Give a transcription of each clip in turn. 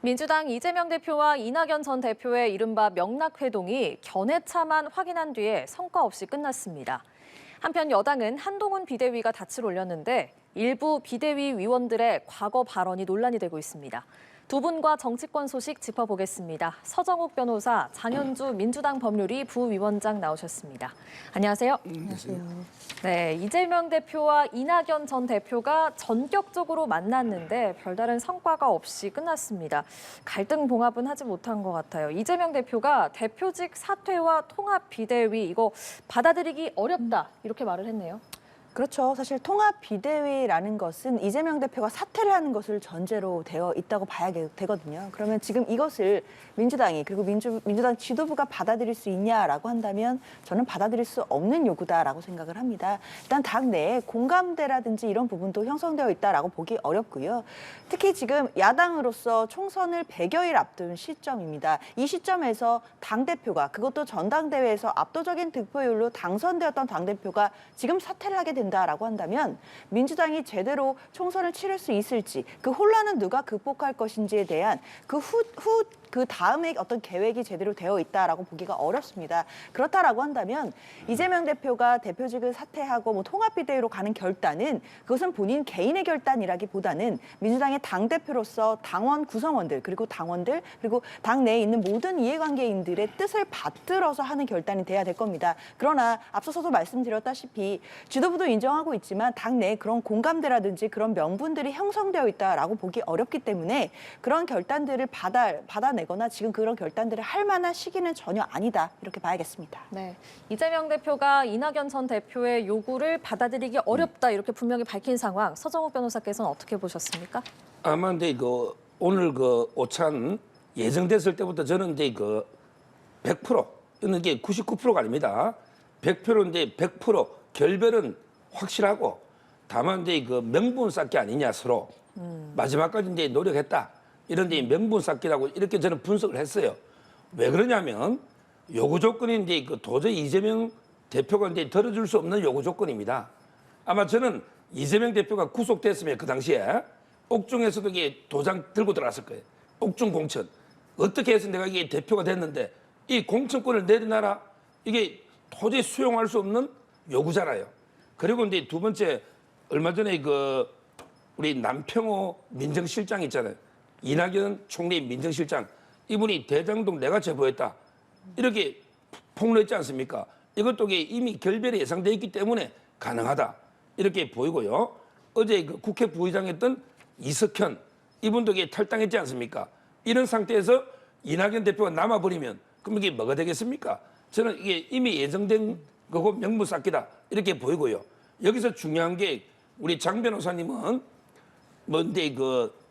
민주당 이재명 대표와 이낙연 전 대표의 이른바 명락회동이 견해차만 확인한 뒤에 성과 없이 끝났습니다. 한편 여당은 한동훈 비대위가 닻을 올렸는데 일부 비대위 위원들의 과거 발언이 논란이 되고 있습니다. 두 분과 정치권 소식 짚어보겠습니다. 서정욱 변호사, 장현주 민주당 법률위 부위원장 나오셨습니다. 안녕하세요. 안녕하세요. 네, 이재명 대표와 이낙연 전 대표가 전격적으로 만났는데 별다른 성과가 없이 끝났습니다. 갈등 봉합은 하지 못한 것 같아요. 이재명 대표가 대표직 사퇴와 통합 비대위 이거 받아들이기 어렵다 이렇게 말을 했네요. 그렇죠. 사실 통합 비대위라는 것은 이재명 대표가 사퇴를 하는 것을 전제로 되어 있다고 봐야 되거든요. 그러면 지금 이것을 민주당이 그리고 민주당 지도부가 받아들일 수 있냐라고 한다면 저는 받아들일 수 없는 요구다라고 생각을 합니다. 일단 당 내에 공감대라든지 이런 부분도 형성되어 있다라고 보기 어렵고요. 특히 지금 야당으로서 총선을 100여일 앞둔 시점입니다. 이 시점에서 당대표가 그것도 전당대회에서 압도적인 득표율로 당선되었던 당대표가 지금 사퇴를 하게 된다라고 한다면 민주당이 제대로 총선을 치를 수 있을지 그 혼란은 누가 극복할 것인지에 대한 그 다음에 어떤 계획이 제대로 되어 있다라고 보기가 어렵습니다. 그렇다라고 한다면 이재명 대표가 대표직을 사퇴하고 통합비대위로 가는 결단은 그것은 본인 개인의 결단이라기보다는 민주당의 당대표로서 당원 구성원들 그리고 당원들 그리고 당 내에 있는 모든 이해관계인들의 뜻을 받들어서 하는 결단이 돼야 될 겁니다. 그러나 앞서서도 말씀드렸다시피 지도부도 인정하고 있지만 당 내에 그런 공감대라든지 그런 명분들이 형성되어 있다라고 보기 어렵기 때문에 그런 결단들을 받아내거나 지금 그런 결단들을 할 만한 시기는 전혀 아니다 이렇게 봐야겠습니다. 네, 이재명 대표가 이낙연 전 대표의 요구를 받아들이기 어렵다 이렇게 분명히 밝힌 상황. 서정욱 변호사께서는 어떻게 보셨습니까? 아마 근데 오늘 오찬 예정됐을 때부터 저는 이제 100% 이는 게 99%가 아닙니다. 100%인데 100% 결별은 확실하고 다만 이제 명분 쌓기 아니냐 서로 마지막까지 이제 노력했다. 이런 데 명분 쌓기라고 이렇게 저는 분석을 했어요. 왜 그러냐면 요구 조건이 이제 도저히 이재명 대표가 이제 들어줄 수 없는 요구 조건입니다. 아마 저는 이재명 대표가 구속됐으면 그 당시에 옥중에서도 이게 도장 들고 들어갔을 거예요. 옥중 공천. 어떻게 해서 내가 이게 대표가 됐는데 이 공천권을 내려놔라. 이게 도저히 수용할 수 없는 요구잖아요. 그리고 이제 두 번째 얼마 전에 우리 남평호 민정실장 있잖아요. 이낙연 총리 민정실장 이분이 대장동 내가 제보했다 이렇게 폭로했지 않습니까? 이것도 이미 결별이 예상돼 있기 때문에 가능하다 이렇게 보이고요. 어제 국회 부의장했던 이석현 이분도 탈당했지 않습니까? 이런 상태에서 이낙연 대표가 남아버리면 그럼 이게 뭐가 되겠습니까? 저는 이게 이미 예정된 거고 명분 쌓기다 이렇게 보이고요. 여기서 중요한 게 우리 장 변호사님은 뭔데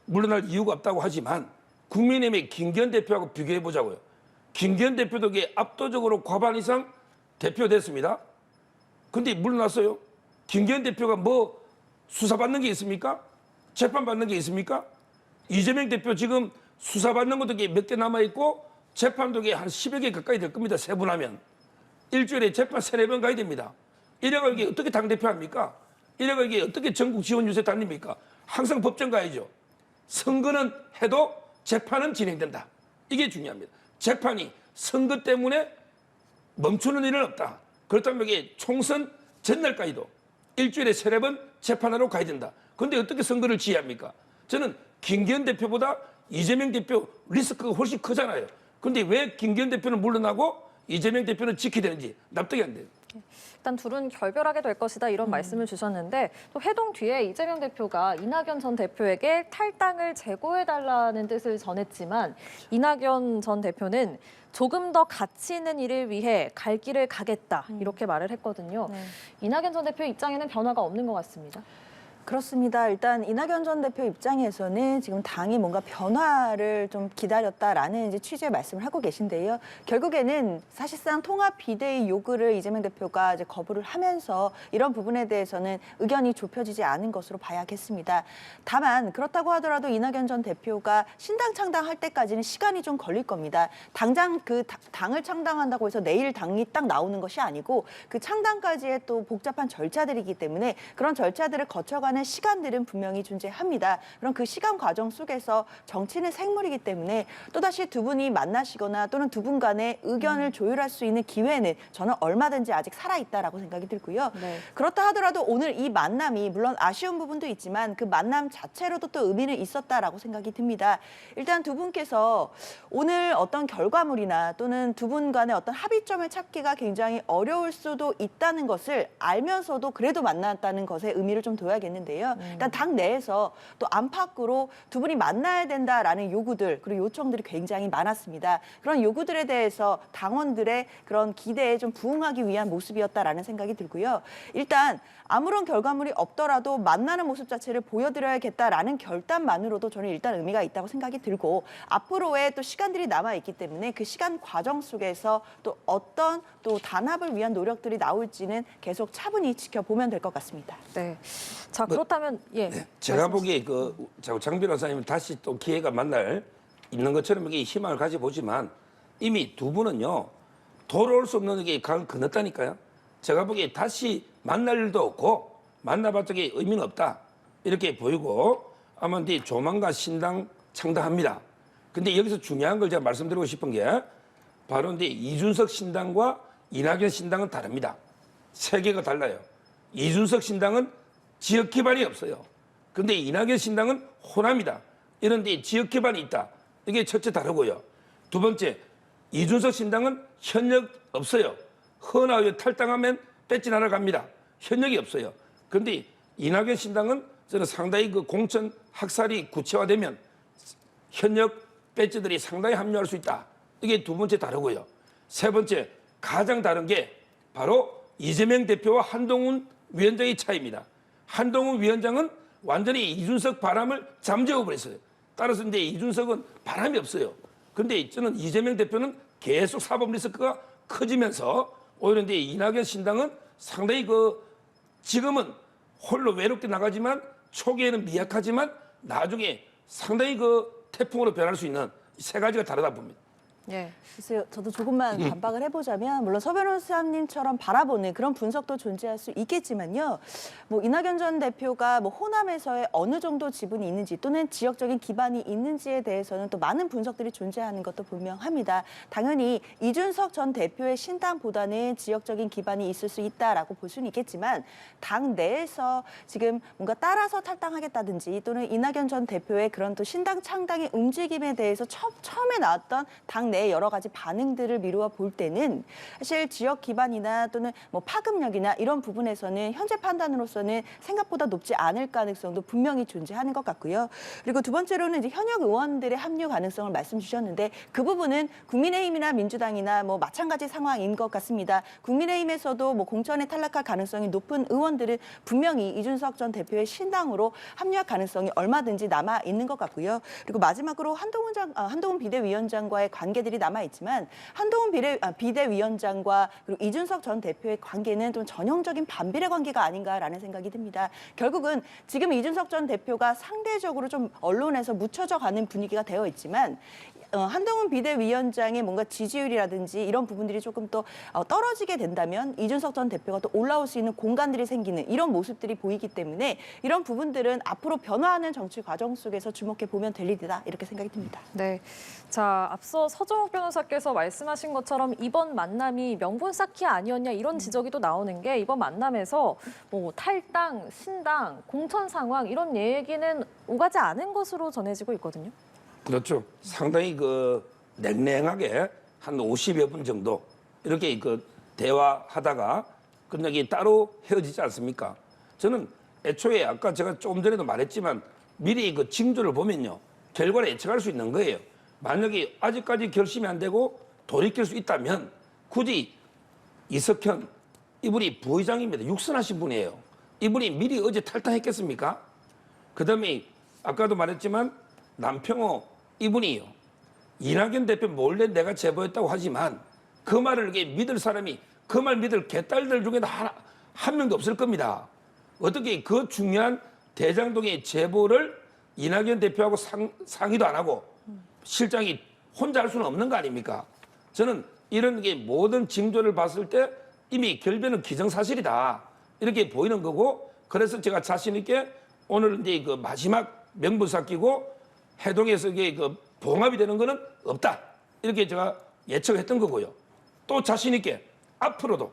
물러날 이유가 없다고 하지만 국민의힘의 김기현 대표하고 비교해 보자고요. 김기현 대표도 압도적으로 과반 이상 대표됐습니다. 근데 물러났어요. 김기현 대표가 뭐 수사받는 게 있습니까? 재판받는 게 있습니까? 이재명 대표 지금 수사받는 것도 몇 개 남아있고 재판도 한 10여 개 가까이 될 겁니다. 세분하면. 일주일에 재판 3-4번 가야 됩니다. 이래가 이게 어떻게 당대표 합니까? 이래가 이게 어떻게 전국 지원 유세 다닙니까? 항상 법정 가야죠. 선거는 해도 재판은 진행된다. 이게 중요합니다. 재판이 선거 때문에 멈추는 일은 없다. 그렇다면 이게 총선 전날까지도 일주일에 3-4번 재판하러 가야 된다. 그런데 어떻게 선거를 지휘합니까? 저는 김기현 대표보다 이재명 대표 리스크가 훨씬 크잖아요. 그런데 왜 김기현 대표는 물러나고 이재명 대표는 지키되는지 납득이 안 돼요. 일단 둘은 결별하게 될 것이다 이런 말씀을 주셨는데 또 회동 뒤에 이재명 대표가 이낙연 전 대표에게 탈당을 재고해달라는 뜻을 전했지만 이낙연 전 대표는 조금 더 가치 있는 일을 위해 갈 길을 가겠다 이렇게 말을 했거든요. 네. 이낙연 전 대표 입장에는 변화가 없는 것 같습니다. 그렇습니다. 일단 이낙연 전 대표 입장에서는 지금 당이 뭔가 변화를 좀 기다렸다라는 이제 취지의 말씀을 하고 계신데요. 결국에는 사실상 통합 비대위 요구를 이재명 대표가 이제 거부를 하면서 이런 부분에 대해서는 의견이 좁혀지지 않은 것으로 봐야겠습니다. 다만 그렇다고 하더라도 이낙연 전 대표가 신당 창당할 때까지는 시간이 좀 걸릴 겁니다. 당장 당을 창당한다고 해서 내일 당이 딱 나오는 것이 아니고 그 창당까지의 또 복잡한 절차들이기 때문에 그런 절차들을 거쳐가는 하는 시간들은 분명히 존재합니다. 그럼 그 시간 과정 속에서 정치는 생물이기 때문에 또다시 두 분이 만나시거나 또는 두 분 간의 의견을 조율할 수 있는 기회는 저는 얼마든지 아직 살아있다라고 생각이 들고요. 네. 그렇다 하더라도 오늘 이 만남이 물론 아쉬운 부분도 있지만 그 만남 자체로도 또 의미는 있었다라고 생각이 듭니다. 일단 두 분께서 오늘 어떤 결과물이나 또는 두 분 간의 어떤 합의점을 찾기가 굉장히 어려울 수도 있다는 것을 알면서도 그래도 만났다는 것에 의미를 좀 둬야겠는데요. 일단 당 내에서 또 안팎으로 두 분이 만나야 된다라는 요구들 그리고 요청들이 굉장히 많았습니다. 그런 요구들에 대해서 당원들의 그런 기대에 좀 부응하기 위한 모습이었다라는 생각이 들고요. 일단 아무런 결과물이 없더라도 만나는 모습 자체를 보여드려야겠다라는 결단만으로도 저는 일단 의미가 있다고 생각이 들고 앞으로의 또 시간들이 남아있기 때문에 그 시간 과정 속에서 또 어떤 또 단합을 위한 노력들이 나올지는 계속 차분히 지켜보면 될 것 같습니다. 네. 자, 그렇다면 예. 제가 보기에 장 변호사님 다시 또 기회가 만날 있는 것처럼 이게 희망을 가져보지만 이미 두 분은요 돌아올 수 없는 게 강 건넜다니까요. 제가 보기에 다시 만날 일도 없고 만나봤자 의미는 없다 이렇게 보이고 아마 이제 조만간 신당 창당합니다. 근데 여기서 중요한 걸 제가 말씀드리고 싶은 게 바로 이제 이준석 신당과 이낙연 신당은 다릅니다. 세계가 달라요. 이준석 신당은 지역 기반이 없어요. 근데 이낙연 신당은 호남이다. 이런 데 지역 기반이 있다. 이게 첫째 다르고요. 두 번째, 이준석 신당은 현역 없어요. 헌화의 탈당하면 배지나러 갑니다. 현역이 없어요. 그런데 이낙연 신당은 저는 상당히 그 공천 학살이 구체화되면 현역 배지들이 상당히 합류할 수 있다. 이게 두 번째 다르고요. 세 번째, 가장 다른 게 바로 이재명 대표와 한동훈 위원장의 차이입니다. 한동훈 위원장은 완전히 이준석 바람을 잠재워 버렸어요. 따라서 이제 이준석은 바람이 없어요. 그런데 저는 이재명 대표는 계속 사법 리스크가 커지면서 오히려 이제 이낙연 신당은 상당히 지금은 홀로 외롭게 나가지만 초기에는 미약하지만 나중에 상당히 태풍으로 변할 수 있는 세 가지가 다르다 봅니다. 예. 글쎄요, 저도 조금만 반박을 해보자면 물론 서 변호사님처럼 바라보는 그런 분석도 존재할 수 있겠지만요. 뭐 이낙연 전 대표가 뭐 호남에서의 어느 정도 지분이 있는지 또는 지역적인 기반이 있는지에 대해서는 또 많은 분석들이 존재하는 것도 분명합니다. 당연히 이준석 전 대표의 신당보다는 지역적인 기반이 있을 수 있다라고 볼 수는 있겠지만 당 내에서 지금 뭔가 따라서 탈당하겠다든지 또는 이낙연 전 대표의 그런 또 신당 창당의 움직임에 대해서 처음에 나왔던 당 내 여러 가지 반응들을 미루어 볼 때는 사실 지역 기반이나 또는 뭐 파급력이나 이런 부분에서는 현재 판단으로서는 생각보다 높지 않을 가능성도 분명히 존재하는 것 같고요. 그리고 두 번째로는 이제 현역 의원들의 합류 가능성을 말씀 주셨는데 그 부분은 국민의힘이나 민주당이나 뭐 마찬가지 상황인 것 같습니다. 국민의힘에서도 뭐 공천에 탈락할 가능성이 높은 의원들은 분명히 이준석 전 대표의 신당으로 합류할 가능성이 얼마든지 남아 있는 것 같고요. 그리고 마지막으로 한동훈 비대위원장과의 관계들이 남아 있지만 한동훈 비대위원장과 그리고 이준석 전 대표의 관계는 좀 전형적인 반비례 관계가 아닌가라는 생각이 듭니다. 결국은 지금 이준석 전 대표가 상대적으로 좀 언론에서 묻혀져 가는 분위기가 되어 있지만 한동훈 비대위원장의 뭔가 지지율이라든지 이런 부분들이 조금 더 떨어지게 된다면 이준석 전 대표가 또 올라올 수 있는 공간들이 생기는 이런 모습들이 보이기 때문에 이런 부분들은 앞으로 변화하는 정치 과정 속에서 주목해 보면 될 일이다 이렇게 생각이 듭니다. 네. 자, 앞서 서정욱 변호사께서 말씀하신 것처럼 이번 만남이 명분 쌓기 아니었냐 이런 지적이 또 나오는 게 이번 만남에서 뭐 탈당, 신당, 공천 상황 이런 얘기는 오가지 않은 것으로 전해지고 있거든요. 그렇죠. 상당히 냉랭하게 한 50여 분 정도 이렇게 대화하다가 끝나기 따로 헤어지지 않습니까? 저는 애초에 아까 제가 조금 전에도 말했지만 미리 징조를 보면요. 결과를 예측할 수 있는 거예요. 만약에 아직까지 결심이 안 되고 돌이킬 수 있다면 굳이 이석현 이분이 부의장입니다. 육선하신 분이에요. 이분이 미리 어제 탈당했겠습니까? 그다음에 아까도 말했지만 남평호 이분이요. 이낙연 대표 몰래 내가 제보했다고 하지만 그 말을 믿을 사람이 그 말 믿을 개딸들 중에도 한 명도 없을 겁니다. 어떻게 그 중요한 대장동의 제보를 이낙연 대표하고 상의도 안 하고 실장이 혼자 할 수는 없는 거 아닙니까? 저는 이런 게 모든 징조를 봤을 때 이미 결별은 기정사실이다. 이렇게 보이는 거고 그래서 제가 자신 있게 오늘 이제 그 마지막 명분사 끼고 해동해서 이게 그 봉합이 되는 거는 없다. 이렇게 제가 예측했던 거고요. 또 자신 있게 앞으로도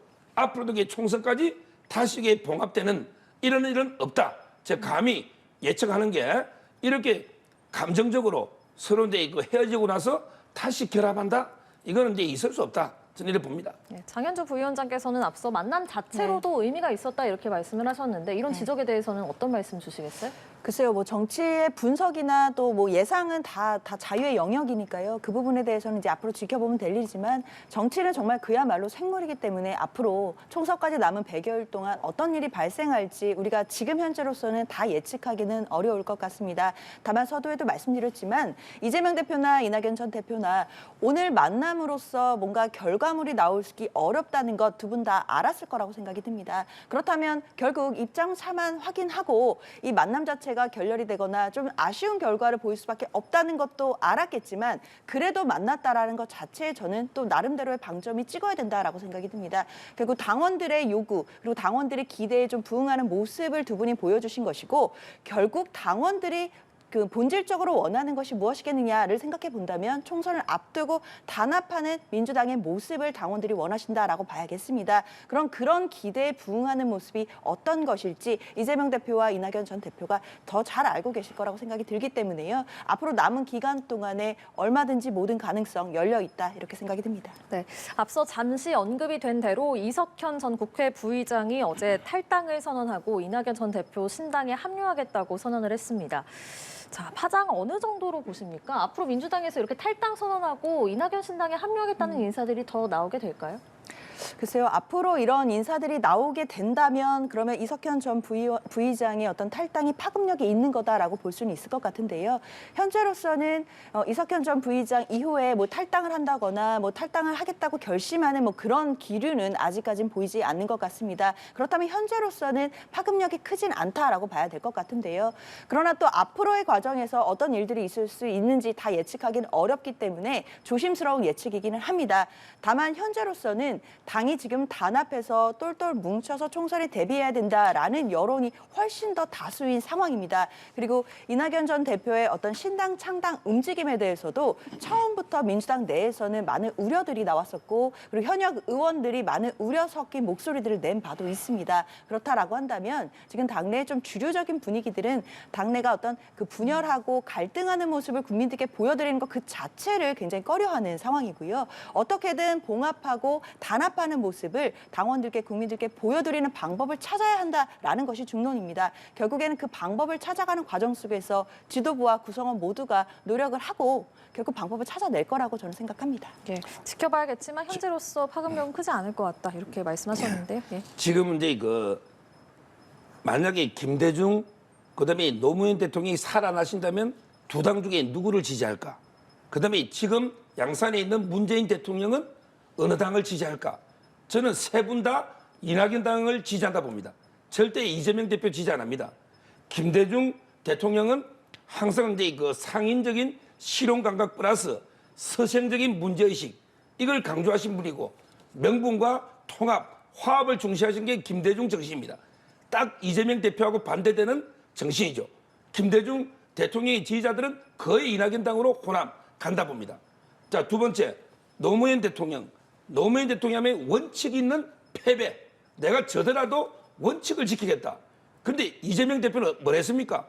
이게 총선까지 다시 이게 봉합되는 이런 일은 없다. 제가 감히 예측하는 게 이렇게 감정적으로 서로 이제 그 헤어지고 나서 다시 결합한다. 이거는 이제 있을 수 없다. 저는 이렇게 봅니다. 네, 장현주 부위원장께서는 앞서 만남 자체로도 의미가 있었다 이렇게 말씀을 하셨는데 이런 지적에 대해서는 어떤 말씀 주시겠어요? 글쎄요, 뭐 정치의 분석이나 또 뭐 예상은 다 자유의 영역이니까요. 그 부분에 대해서는 이제 앞으로 지켜보면 될 일이지만 정치는 정말 그야말로 생물이기 때문에 앞으로 총선까지 남은 100여일 동안 어떤 일이 발생할지 우리가 지금 현재로서는 다 예측하기는 어려울 것 같습니다. 다만 서두에도 말씀드렸지만 이재명 대표나 이낙연 전 대표나 오늘 만남으로써 뭔가 결과물이 나오기 어렵다는 것 두 분 다 알았을 거라고 생각이 듭니다. 그렇다면 결국 입장차만 확인하고 이 만남 자체가 결렬이 되거나 좀 아쉬운 결과를 보일 수밖에 없다는 것도 알았겠지만 그래도 만났다라는 것 자체에 저는 또 나름대로의 방점이 찍어야 된다라고 생각이 듭니다. 결국 당원들의 요구 그리고 당원들의 기대에 좀 부응하는 모습을 두 분이 보여주신 것이고 결국 당원들이 그 본질적으로 원하는 것이 무엇이겠느냐를 생각해 본다면 총선을 앞두고 단합하는 민주당의 모습을 당원들이 원하신다라고 봐야겠습니다. 그럼 그런 기대에 부응하는 모습이 어떤 것일지 이재명 대표와 이낙연 전 대표가 더 잘 알고 계실 거라고 생각이 들기 때문에요. 앞으로 남은 기간 동안에 얼마든지 모든 가능성 열려 있다 이렇게 생각이 듭니다. 네, 앞서 잠시 언급이 된 대로 이석현 전 국회 부의장이 어제 탈당을 선언하고 이낙연 전 대표 신당에 합류하겠다고 선언을 했습니다. 자, 파장 어느 정도로 보십니까? 앞으로 민주당에서 이렇게 탈당 선언하고 이낙연 신당에 합류하겠다는 인사들이 더 나오게 될까요? 글쎄요, 앞으로 이런 인사들이 나오게 된다면 그러면 이석현 전 부의장의 어떤 탈당이 파급력이 있는 거다라고 볼 수는 있을 것 같은데요. 현재로서는 이석현 전 부의장 이후에 뭐 탈당을 한다거나 뭐 탈당을 하겠다고 결심하는 뭐 그런 기류는 아직까지는 보이지 않는 것 같습니다. 그렇다면 현재로서는 파급력이 크진 않다라고 봐야 될 것 같은데요. 그러나 또 앞으로의 과정에서 어떤 일들이 있을 수 있는지 다 예측하기는 어렵기 때문에 조심스러운 예측이기는 합니다. 다만 현재로서는 당이 지금 단합해서 똘똘 뭉쳐서 총선에 대비해야 된다라는 여론이 훨씬 더 다수인 상황입니다. 그리고 이낙연 전 대표의 어떤 신당 창당 움직임에 대해서도 처음부터 민주당 내에서는 많은 우려들이 나왔었고 그리고 현역 의원들이 많은 우려 섞인 목소리들을 낸 바도 있습니다. 그렇다라고 한다면 지금 당내의 좀 주류적인 분위기들은 당내가 어떤 그 분열하고 갈등하는 모습을 국민들께 보여드리는 것 그 자체를 굉장히 꺼려하는 상황이고요. 어떻게든 봉합하고 단합하는 모습을 당원들께 국민들께 보여드리는 방법을 찾아야 한다라는 것이 중론입니다. 결국에는 그 방법을 찾아가는 과정 속에서 지도부와 구성원 모두가 노력을 하고 결국 방법을 찾아낼 거라고 저는 생각합니다. 예, 지켜봐야겠지만 현재로서 파급력은 크지 않을 것 같다 이렇게 말씀하셨는데요. 예. 지금 이제 그 만약에 김대중 그다음에 노무현 대통령이 살아나신다면 두 당 중에 누구를 지지할까? 그다음에 지금 양산에 있는 문재인 대통령은 어느 당을 지지할까? 저는 세 분 다 이낙연 당을 지지한다 봅니다. 절대 이재명 대표 지지 안 합니다. 김대중 대통령은 항상 이제 그 상인적인 실용 감각 플러스 서생적인 문제의식 이걸 강조하신 분이고 명분과 통합, 화합을 중시하신 게 김대중 정신입니다. 딱 이재명 대표하고 반대되는 정신이죠. 김대중 대통령의 지지자들은 거의 이낙연 당으로 혼합 간다 봅니다. 자, 두 번째 노무현 대통령 하면 원칙 있는 패배. 내가 져더라도 원칙을 지키겠다. 그런데 이재명 대표는 뭘 했습니까?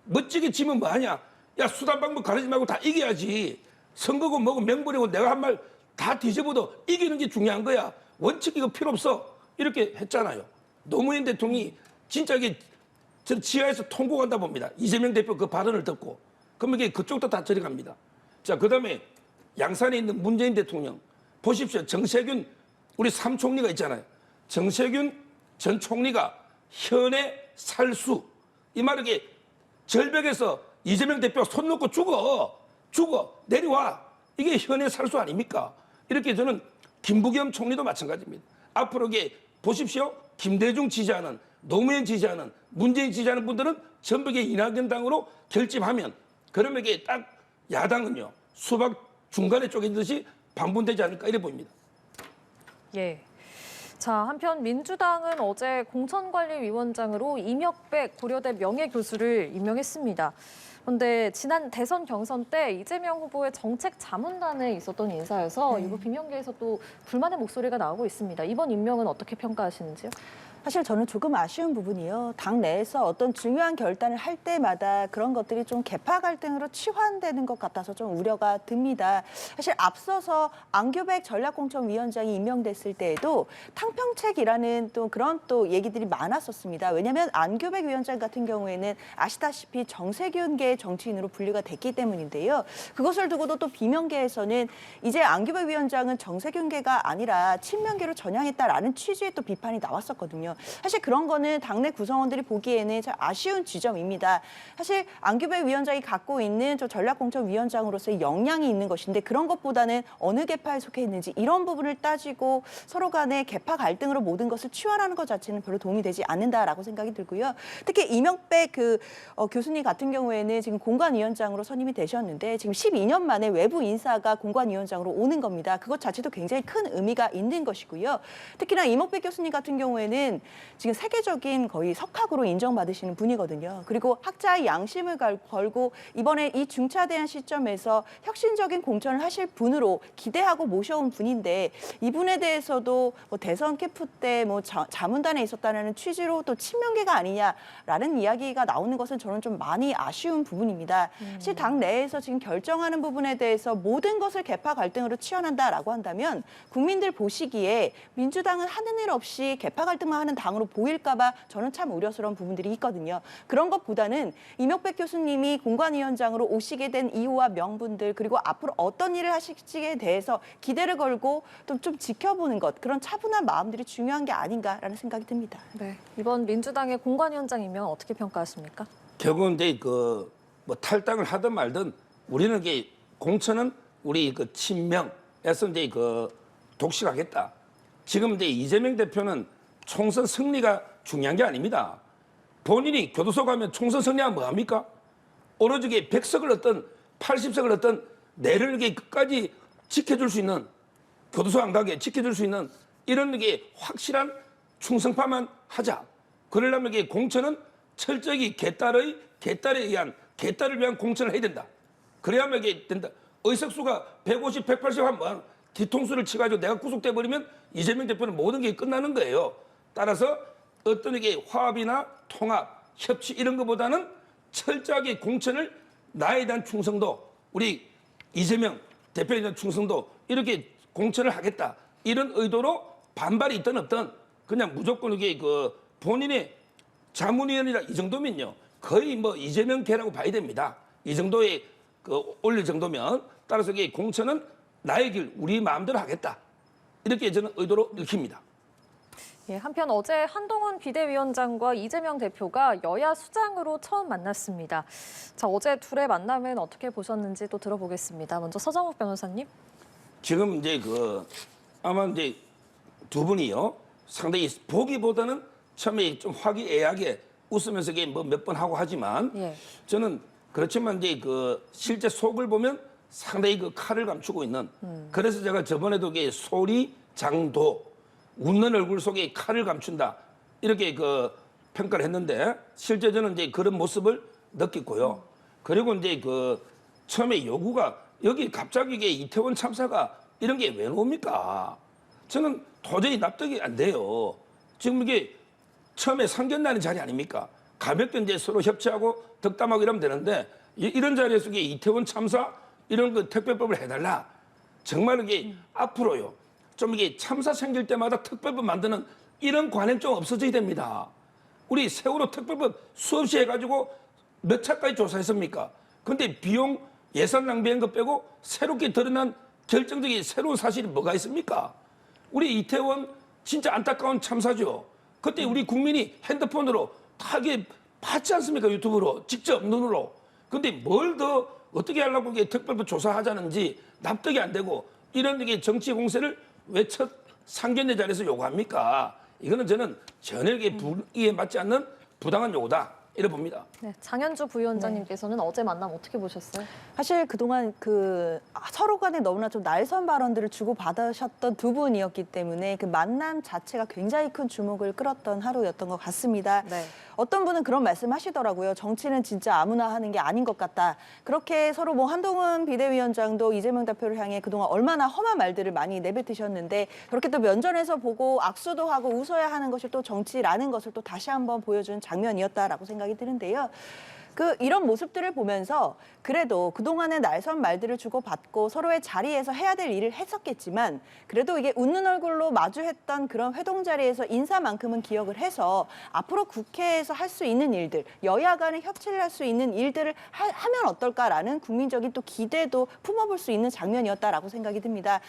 멋지게 지면 뭐하냐? 야, 수단 방법 가르지 말고 다 이겨야지. 선거고 뭐고 명분이고 내가 한 말 다 뒤집어도 이기는 게 중요한 거야. 원칙 이거 필요 없어. 이렇게 했잖아요. 노무현 대통령이 진짜 이게 저 지하에서 통곡한다 봅니다. 이재명 대표 그 발언을 듣고. 그러면 이게 그쪽도 다 저리 갑니다. 자, 그 다음에 양산에 있는 문재인 대통령. 보십시오. 정세균 우리 삼총리가 있잖아요. 정세균 전 총리가 현의 살수. 이 말은 이게 절벽에서 이재명 대표가 손 놓고 죽어. 내려와. 이게 현의 살수 아닙니까? 이렇게 저는 김부겸 총리도 마찬가지입니다. 앞으로 이게 보십시오. 김대중 지지하는 노무현 지지하는 문재인 지지하는 분들은 전부 이낙연 당으로 결집하면 그러면 이게 딱 야당은요. 수박 중간에 쪼개듯이 반분되지 않을까 이래 보입니다. 예. 자, 한편 민주당은 어제 공천관리위원장으로 임혁백 고려대 명예교수를 임명했습니다. 그런데 지난 대선 경선 때 이재명 후보의 정책 자문단에 있었던 인사여서 일부 비명계에서 또 불만의 목소리가 나오고 있습니다. 이번 임명은 어떻게 평가하시는지요? 사실 저는 조금 아쉬운 부분이요. 당 내에서 어떤 중요한 결단을 할 때마다 그런 것들이 좀 계파 갈등으로 치환되는 것 같아서 좀 우려가 듭니다. 사실 앞서서 안규백 전략공천위원장이 임명됐을 때에도 탕평책이라는 또 그런 또 얘기들이 많았었습니다. 왜냐하면 안규백 위원장 같은 경우에는 아시다시피 정세균계 정치인으로 분류가 됐기 때문인데요. 그것을 두고도 또 비명계에서는 이제 안규백 위원장은 정세균계가 아니라 친명계로 전향했다라는 취지의 또 비판이 나왔었거든요. 사실 그런 거는 당내 구성원들이 보기에는 참 아쉬운 지점입니다. 사실 안규백 위원장이 갖고 있는 저 전략공천위원장으로서의 역량이 있는 것인데 그런 것보다는 어느 계파에 속해 있는지 이런 부분을 따지고 서로 간의 계파 갈등으로 모든 것을 치환하는 것 자체는 별로 도움이 되지 않는다라고 생각이 들고요. 특히 임혁백 교수님 같은 경우에는 지금 공관위원장으로 선임이 되셨는데 지금 12년 만에 외부 인사가 공관위원장으로 오는 겁니다. 그것 자체도 굉장히 큰 의미가 있는 것이고요. 특히나 임혁백 교수님 같은 경우에는 지금 세계적인 거의 석학으로 인정받으시는 분이거든요. 그리고 학자의 양심을 걸고 이번에 이 중차대한 시점에서 혁신적인 공천을 하실 분으로 기대하고 모셔온 분인데 이분에 대해서도 뭐 대선 캠프 때 뭐 자문단에 있었다는 취지로 또 친명계가 아니냐라는 이야기가 나오는 것은 저는 좀 많이 아쉬운 부분입니다. 사실 당 내에서 지금 결정하는 부분에 대해서 모든 것을 계파 갈등으로 치환한다라고 한다면 국민들 보시기에 민주당은 하는 일 없이 계파 갈등만 하는 당으로 보일까 봐 저는 참 우려스러운 부분들이 있거든요. 그런 것보다는 임혁백 교수님이 공관위원장으로 오시게 된 이유와 명분들 그리고 앞으로 어떤 일을 하실지에 대해서 기대를 걸고 좀 지켜보는 것 그런 차분한 마음들이 중요한 게 아닌가라는 생각이 듭니다. 네, 이번 민주당의 공관위원장 임명 어떻게 평가하십니까? 결국은 이제 뭐 탈당을 하든 말든 우리는 이게 공천은 우리 친명에서 이제 독식하겠다. 지금 이제 이재명 대표는 총선 승리가 중요한 게 아닙니다. 본인이 교도소 가면 총선 승리하면 뭐합니까? 오로지 100석을 얻든 80석을 얻든 내를 끝까지 지켜줄 수 있는 교도소 안 가게 지켜줄 수 있는 이런 확실한 충성파만 하자. 그러려면 공천은 철저히 개딸을 위한 공천을 해야 된다. 그래야만 이게 된다. 의석수가 150, 180 하면 뒤통수를 치가지고 내가 구속돼 버리면 이재명 대표는 모든 게 끝나는 거예요. 따라서 어떤 화합이나 통합, 협치 이런 것보다는 철저하게 공천을 나에 대한 충성도, 우리 이재명 대표에 대한 충성도 이렇게 공천을 하겠다. 이런 의도로 반발이 있든 없든 그냥 무조건 본인의 자문위원이라 이 정도면요. 거의 뭐 이재명계라고 봐야 됩니다. 이 정도의 올릴 정도면 따라서 공천은 나의 길, 우리 마음대로 하겠다. 이렇게 저는 의도로 읽힙니다. 예, 한편 어제 한동훈 비대위원장과 이재명 대표가 여야 수장으로 처음 만났습니다. 자, 어제 둘의 만남은 어떻게 보셨는지 또 들어보겠습니다. 먼저 서정욱 변호사님. 지금 이제 아마 이제 두 분이요. 상당히 보기보다는 처음에 좀 화기애애하게 웃으면서 뭐 몇 번 하고 하지만 예. 저는 그렇지만 이제 실제 속을 보면 상당히 칼을 감추고 있는 그래서 제가 저번에도 소리 장도 웃는 얼굴 속에 칼을 감춘다 이렇게 평가를 했는데 실제 저는 이제 그런 모습을 느꼈고요. 그리고 이제 처음에 요구가 여기 갑자기 이태원 참사가 이런 게 왜 나옵니까? 저는 도저히 납득이 안 돼요. 지금 이게 처음에 상견례하는 자리 아닙니까? 가볍게 이제 서로 협치하고 덕담하고 이러면 되는데 이런 자리에서 이태원 참사 이런 특별법을 해달라. 정말 이게 앞으로요. 좀 이게 참사 생길 때마다 특별법 만드는 이런 관행 좀 없어져야 됩니다. 우리 세월호 특별법 수없이 해가지고 몇 차까지 조사했습니까? 근데 비용 예산 낭비한 것 빼고 새롭게 드러난 결정적인 새로운 사실이 뭐가 있습니까? 우리 이태원 진짜 안타까운 참사죠. 그때 우리 국민이 핸드폰으로 다 이게 봤지 않습니까? 유튜브로 직접 눈으로. 근데 뭘 더 어떻게 하려고 이게 특별법 조사하자는지 납득이 안 되고 이런 정치 공세를 왜 첫 상견례 자리에서 요구합니까? 이거는 저는 전혀 불이에 맞지 않는 부당한 요구다. 이래 봅니다. 네, 장현주 부위원장님께서는 어제 만남 어떻게 보셨어요? 사실 그동안 서로 간에 너무나 좀 날선 발언들을 주고받으셨던 두 분이었기 때문에 그 만남 자체가 굉장히 큰 주목을 끌었던 하루였던 것 같습니다. 네. 어떤 분은 그런 말씀 하시더라고요. 정치는 진짜 아무나 하는 게 아닌 것 같다. 그렇게 서로 뭐 한동훈 비대위원장도 이재명 대표를 향해 그동안 얼마나 험한 말들을 많이 내뱉으셨는데 그렇게 또 면전에서 보고 악수도 하고 웃어야 하는 것이 또 정치라는 것을 또 다시 한번 보여준 장면이었다라고 생각이 드는데요. 이런 모습들을 보면서 그래도 그동안의 날선 말들을 주고받고 서로의 자리에서 해야 될 일을 했었겠지만 그래도 이게 웃는 얼굴로 마주했던 그런 회동 자리에서 인사만큼은 기억을 해서 앞으로 국회에서 할 수 있는 일들, 여야 간의 협치를 할 수 있는 일들을 하면 어떨까라는 국민적인 또 기대도 품어볼 수 있는 장면이었다라고 생각이 듭니다.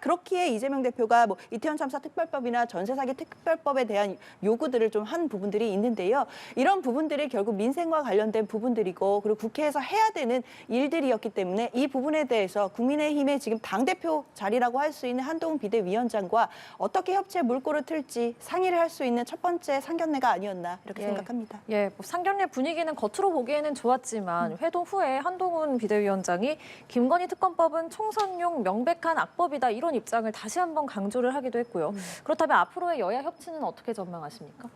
그렇기에 이재명 대표가 뭐 이태원 참사 특별법이나 전세 사기 특별법에 대한 요구들을 좀 한 부분들이 있는데요. 이런 부분들이 결국 민생과 관련된 부분들이고 그리고 국회에서 해야 되는 일들이었기 때문에 이 부분에 대해서 국민의힘의 지금 당대표 자리라고 할 수 있는 한동훈 비대위원장과 어떻게 협치의 물꼬를 틀지 상의를 할 수 있는 첫 번째 상견례가 아니었나 이렇게 생각합니다. 예, 뭐 상견례 분위기는 겉으로 보기에는 좋았지만 회동 후에 한동훈 비대위원장이 김건희 특검법은 총선용 명백한 악법이다 이런 입장을 다시 한번 강조를 하기도 했고요. 그렇다면 앞으로의 여야 협치는 어떻게 전망하십니까?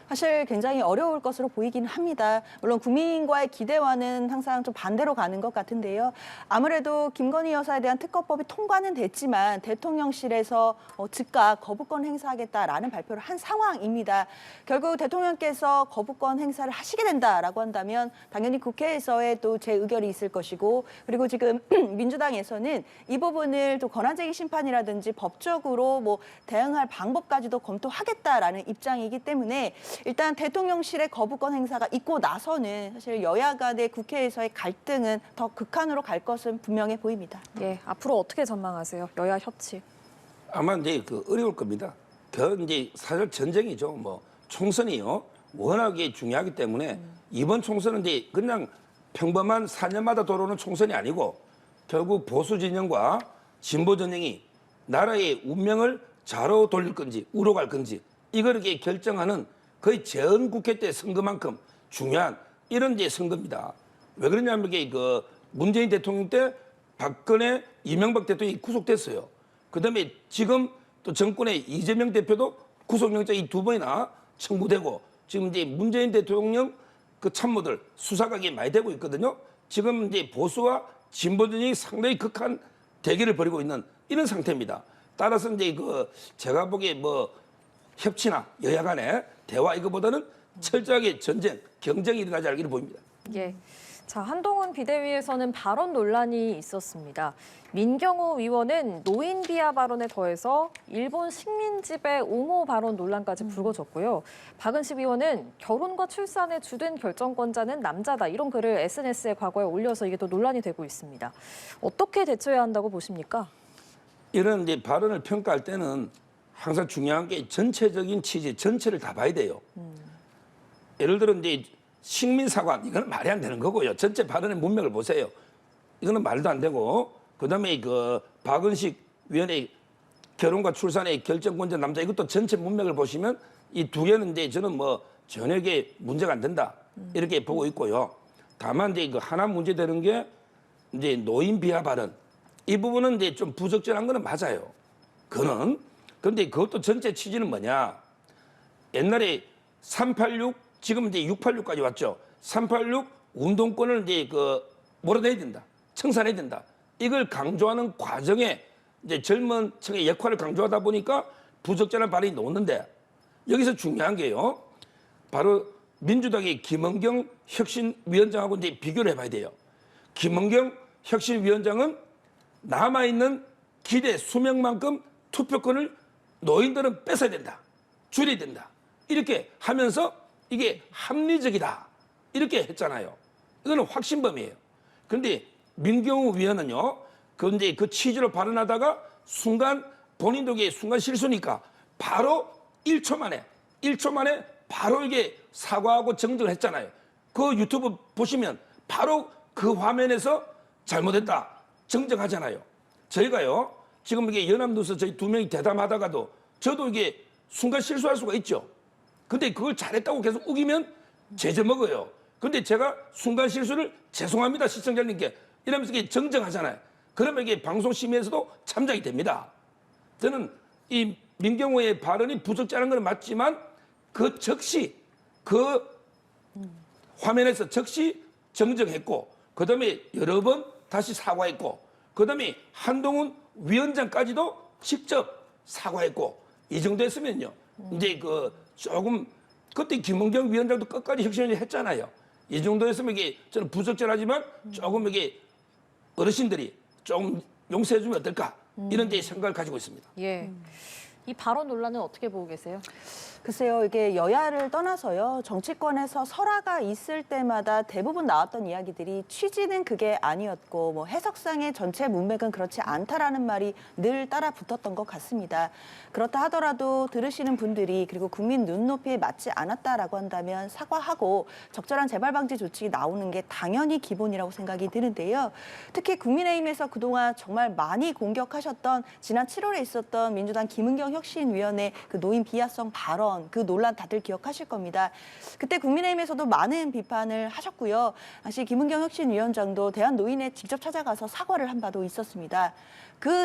사실 굉장히 어려울 것으로 보이긴 합니다. 물론 국민과의 기대와는 항상 좀 반대로 가는 것 같은데요. 아무래도 김건희 여사에 대한 특검법이 통과는 됐지만 대통령실에서 즉각 거부권 행사하겠다라는 발표를 한 상황입니다. 결국 대통령께서 거부권 행사를 하시게 된다라고 한다면 당연히 국회에서의 또 재의결이 있을 것이고 그리고 지금 민주당에서는 이 부분을 또 권한쟁의 심판이라든지 법적으로 뭐 대응할 방법까지도 검토하겠다라는 입장이기 때문에 일단 대통령실의 거부권 행사가 있고 나서는 사실 여야 간의 국회에서의 갈등은 더 극한으로 갈 것은 분명해 보입니다. 예, 앞으로 어떻게 전망하세요? 여야 협치. 아마 이제 어려울 겁니다. 이제 사실 전쟁이죠. 뭐 총선이요. 워낙에 중요하기 때문에 이번 총선은 이제 그냥 평범한 4년마다 돌아오는 총선이 아니고 결국 보수 진영과 진보 진영이 나라의 운명을 좌로 돌릴 건지 우로 갈 건지 이걸 이렇게 결정하는 거의 전 국회 때 선거만큼 중요한 이런 이제 선거입니다. 왜 그러냐면 이게 문재인 대통령 때 박근혜, 이명박 대통령이 구속됐어요. 그다음에 지금 또 정권의 이재명 대표도 구속영장이 2번이나 청구되고 지금 이제 문재인 대통령 그 참모들 수사각이 많이 되고 있거든요. 지금 이제 보수와 진보 진영이 상당히 극한 대결을 벌이고 있는 이런 상태입니다. 따라서 이제 제가 보기에 뭐 협치나 여야 간의 대화 이거보다는 철저하게 전쟁, 경쟁이 일어나지 않기를 보입니다. 예. 자, 한동훈 비대위에서는 발언 논란이 있었습니다. 민경호 의원은 노인 비하 발언에 더해서 일본 식민지배 옹호 발언 논란까지 불거졌고요. 박은식 의원은 결혼과 출산의 주된 결정권자는 남자다 이런 글을 SNS에 과거에 올려서 이게 또 논란이 되고 있습니다. 어떻게 대처해야 한다고 보십니까? 이런 이제 발언을 평가할 때는 항상 중요한 게 전체적인 취지, 전체를 다 봐야 돼요. 예를 들어 이제 식민사관 이거는 말이 안 되는 거고요. 전체 발언의 문맥을 보세요. 이거는 말도 안 되고 그다음에 박은식 위원의 결혼과 출산의 결정권자 남자 이것도 전체 문맥을 보시면 이 두 개는 이제 저는 뭐 전혀 문제가 안 된다 이렇게 보고 있고요. 다만 이제 하나 문제되는 게 이제 노인 비하 발언 이 부분은 이제 좀 부적절한 거는 맞아요. 그런데 그것도 전체 취지는 뭐냐? 옛날에 386 지금 이제 686까지 왔죠. 386 운동권을 이제 몰아내야 된다. 청산해야 된다. 이걸 강조하는 과정에 이제 젊은 층의 역할을 강조하다 보니까 부적절한 발언이 나오는데 여기서 중요한 게요. 바로 민주당의 김은경 혁신위원장하고 이제 비교를 해봐야 돼요. 김은경 혁신위원장은 남아있는 기대 수명만큼 투표권을 노인들은 뺏어야 된다. 줄여야 된다. 이렇게 하면서 이게 합리적이다. 이렇게 했잖아요. 이거는 확신범이에요. 그런데 민경우 위원은요. 그런데 그 취지로 발언하다가 순간 본인도 이게 순간 실수니까 바로 1초 만에 바로 이게 사과하고 정정을 했잖아요. 그 유튜브 보시면 바로 그 화면에서 잘못했다. 정정하잖아요. 저희가요. 지금 이게 연합뉴스 저희 두 명이 대담하다가도 저도 이게 순간 실수할 수가 있죠. 근데 그걸 잘했다고 계속 우기면 제재 먹어요. 근데 제가 순간 실수를 죄송합니다 시청자님께 이러면서 이게 정정하잖아요. 그러면 이게 방송심의에서도 참작이 됩니다. 저는 이 민경호의 발언이 부적절한 건 맞지만 그 즉시 그 화면에서 즉시 정정했고 그다음에 여러 번 다시 사과했고 그다음에 한동훈 위원장까지도 직접 사과했고 이 정도 했으면요. 이제 그 조금 그때 김은경 위원장도 끝까지 혁신을 했잖아요. 이 정도 했으면 이게 저는 부적절하지만 조금 이게 어르신들이 좀 용서해주면 어떨까 이런 데 생각을 가지고 있습니다. 예. 이 발언 논란은 어떻게 보고 계세요? 글쎄요, 이게 여야를 떠나서요, 정치권에서 설화가 있을 때마다 대부분 나왔던 이야기들이 취지는 그게 아니었고, 뭐 해석상의 전체 문맥은 그렇지 않다라는 말이 늘 따라 붙었던 것 같습니다. 그렇다 하더라도 들으시는 분들이 그리고 국민 눈높이에 맞지 않았다라고 한다면 사과하고 적절한 재발 방지 조치 나오는 게 당연히 기본이라고 생각이 드는데요. 특히 국민의힘에서 그동안 정말 많이 공격하셨던 지난 7월에 있었던 민주당 김은경 혁신위원회 그 노인 비하성 발언 그 논란 다들 기억하실 겁니다. 그때 국민의힘에서도 많은 비판을 하셨고요. 당시 김은경 혁신위원장도 대한노인에 직접 찾아가서 사과를 한 바도 있었습니다.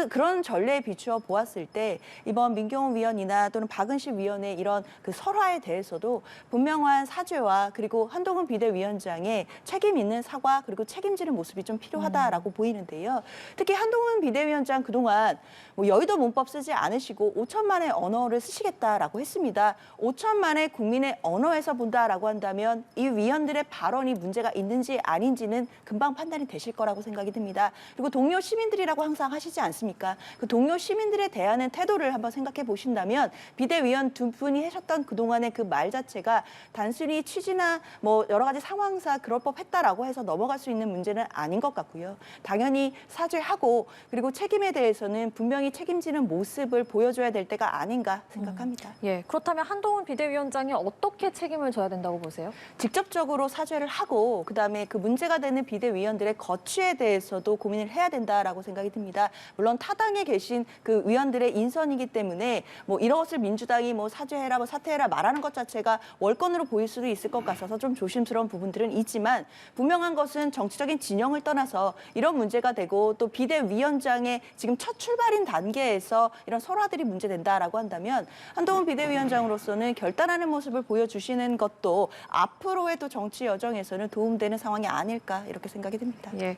그런 전례에 비추어 보았을 때 이번 민경호 위원이나 또는 박은식 위원의 이런 그 설화에 대해서도 분명한 사죄와 그리고 한동훈 비대위원장의 책임 있는 사과 그리고 책임지는 모습이 좀 필요하다라고 보이는데요. 특히 한동훈 비대위원장 그동안 뭐 여의도 문법 쓰지 않으시고 5천만의 언어를 쓰시겠다라고 했습니다. 5천만의 국민의 언어에서 본다라고 한다면 이 위원들의 발언이 문제가 있는지 아닌지는 금방 판단이 되실 거라고 생각이 듭니다. 그리고 동료 시민들이라고 항상 하시지 않습니까? 그 동료 시민들에 대한 태도를 한번 생각해 보신다면 비대위원 두 분이 하셨던 그동안의 그 말 자체가 단순히 취지나 뭐 여러 가지 상황상 그럴 법했다라고 해서 넘어갈 수 있는 문제는 아닌 것 같고요. 당연히 사죄하고 그리고 책임에 대해서는 분명히 책임지는 모습을 보여줘야 될 때가 아닌가 생각합니다. 예. 그렇다면 한동훈 비대위원장이 어떻게 책임을 져야 된다고 보세요? 직접적으로 사죄를 하고 그다음에 그 문제가 되는 비대위원들의 거취에 대해서도 고민을 해야 된다라고 생각이 듭니다. 물론 타당에 계신 그 위원들의 인선이기 때문에 뭐 이런 것을 민주당이 뭐 사죄해라, 뭐 사퇴해라 말하는 것 자체가 월권으로 보일 수도 있을 것 같아서 좀 조심스러운 부분들은 있지만 분명한 것은 정치적인 진영을 떠나서 이런 문제가 되고 또 비대위원장의 지금 첫 출발인 단계에서 이런 설화들이 문제된다라고 한다면 한동훈 비대위원장으로서는 결단하는 모습을 보여주시는 것도 앞으로의 또 정치 여정에서는 도움되는 상황이 아닐까 이렇게 생각이 듭니다. 예.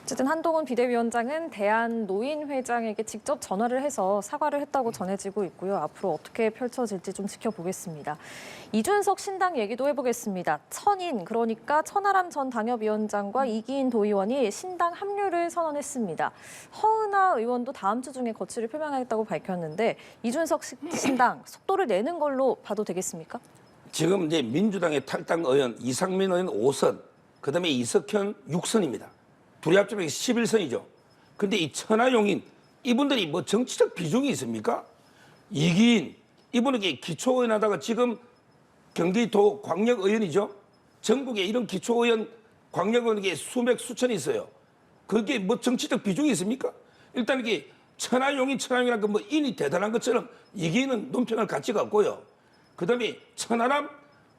어쨌든 한동훈 비대위원장은 대한노인회장에게 직접 전화를 해서 사과를 했다고 전해지고 있고요. 앞으로 어떻게 펼쳐질지 좀 지켜보겠습니다. 이준석 신당 얘기도 해보겠습니다. 천인, 그러니까 천하람 전 당협위원장과 이기인 도의원이 신당 합류를 선언했습니다. 허은하 의원도 다음 주 중에 거취를 표명하겠다고 밝혔는데 이준석 신당 속도를 내는 걸로 봐도 되겠습니까? 지금 이제 민주당의 탈당 의원 이상민 의원 5선, 그다음에 이석현 6선입니다. 둘이 합치면 11선이죠. 근데 이 천하용인 이분들이 뭐 정치적 비중이 있습니까? 이기인 이분은 기초의원 하다가 지금 경기도 광역의원이죠. 전국에 이런 기초의원 광역의원이 수백 수천이 있어요. 그게 뭐 정치적 비중이 있습니까? 일단 이게 천하용인이라는 뭐 인이 대단한 것처럼 이기인은 논평할 가치가 없고요. 그다음에 천하람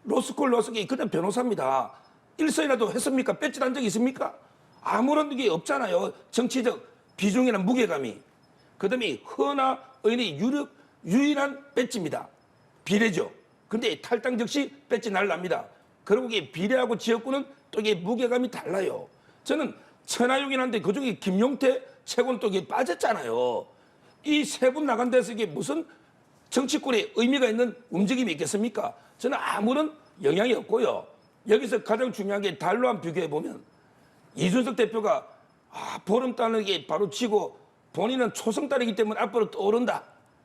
로스쿨 그냥 변호사입니다. 일선이라도 했습니까? 뺏질한 적이 있습니까? 아무런 게 없잖아요. 정치적 비중이나 무게감이. 그다음에 허은하 의원이 유일한 배지입니다. 비례죠. 근데 탈당 즉시 배지 날랍니다. 그리고 이게 비례하고 지역구는 또 이게 무게감이 달라요. 저는 천하용인한테 그중에 김용태 최고는 또 이게 빠졌잖아요. 이 세 분 나간 데서 이게 무슨 정치권에 의미가 있는 움직임이 있겠습니까? 저는 아무런 영향이 없고요. 여기서 가장 중요한 게 달로 한 비교해 보면 이준석 대표가 보름달은 게 바로 치고 본인은 초승달이기 때문에 앞으로 떠오른다.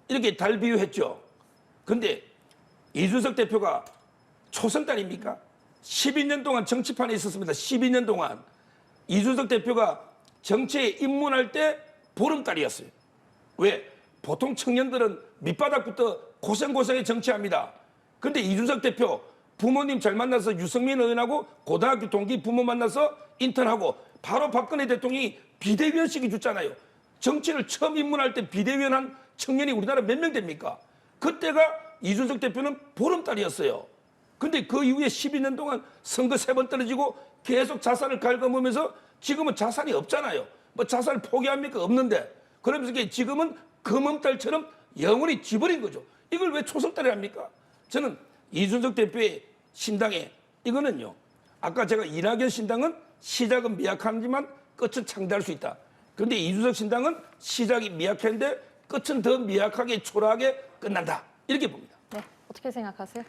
이렇게 달 비유했죠. 근데 이준석 대표가 초승달입니까? 12년 동안 정치판에 있었습니다. 12년 동안. 이준석 대표가 정치에 입문할 때 보름달이었어요. 왜? 보통 청년들은 밑바닥부터 고생고생해 정치합니다. 근데 이준석 대표 부모님 잘 만나서 유승민 의원하고 고등학교 동기 부모 만나서 인턴하고 바로 박근혜 대통령이 비대위원 시기 줬잖아요. 정치를 처음 입문할 때 비대위원 한 청년이 우리나라 몇 명 됩니까? 그때가 이준석 대표는 보름달이었어요. 근데 그 이후에 12년 동안 선거 3번 떨어지고 계속 자산을 갉아먹으면서 지금은 자산이 없잖아요. 뭐 자산을 포기합니까? 없는데. 그러면서 이게 지금은 금음달처럼 영원히 쥐버린 거죠. 이걸 왜 초설달에 합니까? 저는 이준석 대표의 신당에 이거는요. 아까 제가 이낙연 신당은 시작은 미약하지만 끝은 창대할 수 있다. 그런데 이준석 신당은 시작이 미약한데 끝은 더 미약하게 초라하게 끝난다. 이렇게 봅니다. 네, 어떻게 생각하세요?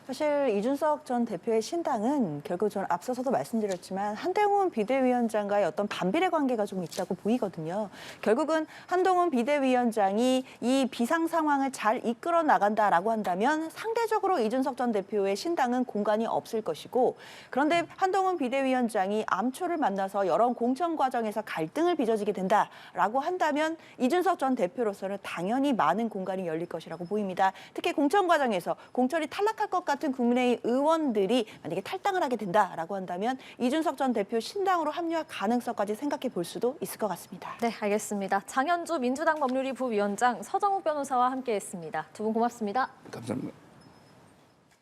사실 이준석 전 대표의 신당은 결국 전 앞서서도 말씀드렸지만 한동훈 비대위원장과의 어떤 반비례 관계가 좀 있다고 보이거든요. 결국은 한동훈 비대위원장이 이 비상 상황을 잘 이끌어 나간다라고 한다면 상대적으로 이준석 전 대표의 신당은 공간이 없을 것이고, 그런데 한동훈 비대위원장이 암초를 만나서 여러 공천 과정에서 갈등을 빚어지게 된다라고 한다면 이준석 전 대표로서는 당연히 많은 공간이 열릴 것이라고 보입니다. 특히 공천 과정에서 공천이 탈락할 것 같은 국민의힘 의원들이 만약에 탈당을 하게 된다라고 한다면 이준석 전 대표 신당으로 합류할 가능성까지 생각해 볼 수도 있을 것 같습니다. 네, 알겠습니다. 장현주 민주당 법률위 부위원장, 서정욱 변호사와 함께했습니다. 두 분 고맙습니다. 감사합니다.